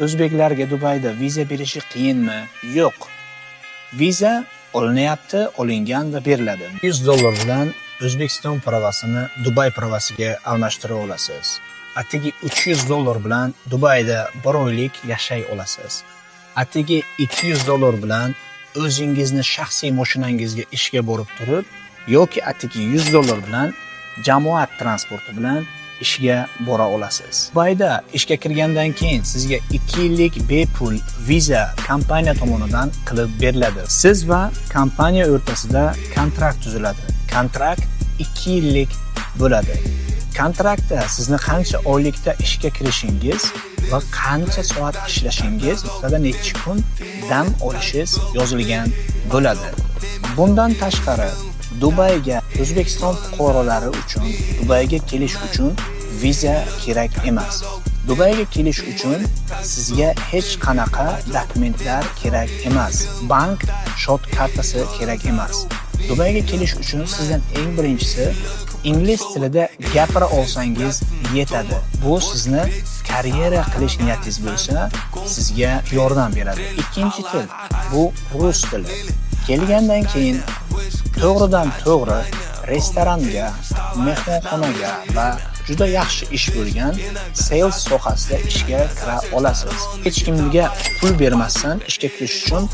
O'zbeklarga Dubayda viza berishi qiyinmi? Yo'q. Viza olinyapti, olingan va beriladi. $100 bilan O'zbekiston pravasini Dubay pravasiga almashtira olasiz. Atigi $300 bilan Dubayda 1 oylik yashay olasiz. Atigi $200 bilan o'zingizni shaxsiy mashinangizga ishga borib turib, yoki atigi $100 bilan jamoat transporti bilan ishga bora olasiz. Dubayda ishga kirgandan keyin sizga 2 yillik bepul viza kompaniya tomonidan qilib beriladi. Siz va kompaniya o'rtasida kontrakt tuziladi. Kontrakt 2 yillik bo'ladi. Kontraktda sizni qancha oylikda ishga kirishingiz va qancha soat ishlashingiz, haftada necha kun dam olishingiz yozilgan bo'ladi. Bundan tashqari, Dubayga O'zbekiston fuqarolari uchun Dubayga kelish uchun viza kerak emas. Dubayga kelish uchun sizga hech qanaqa dokumentlar kerak emas. Bank shot kartasi kerak emas. Dubayga kelish uchun sizdan eng birinchisi ingliz tilida gapira olsangiz yetadi. Bu sizni karyera qilish niyatingiz bo'lsa, sizga yordam beradi. Ikkinchi til bu rus tili. Kelgandan keyin to'g'ridan to'g'ri restoranga, mehmonxonaga va juda yaxshi ish bo'lgan sales sohasida ishga kira olasiz. Hech kimga pul bermasdan ishga kirish uchun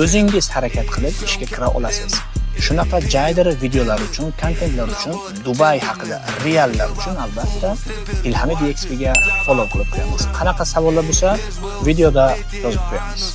o'zingiz harakat qilib ishga kira olasiz. Shunaqa jaydir videolar uchun, kontentlar uchun, Dubay haqida reallar uchun albatta Ilhami DXP ga follow qilib qo'yamiz. Qanaqa savollar bo'lsa, videoda yozib qo'yamiz.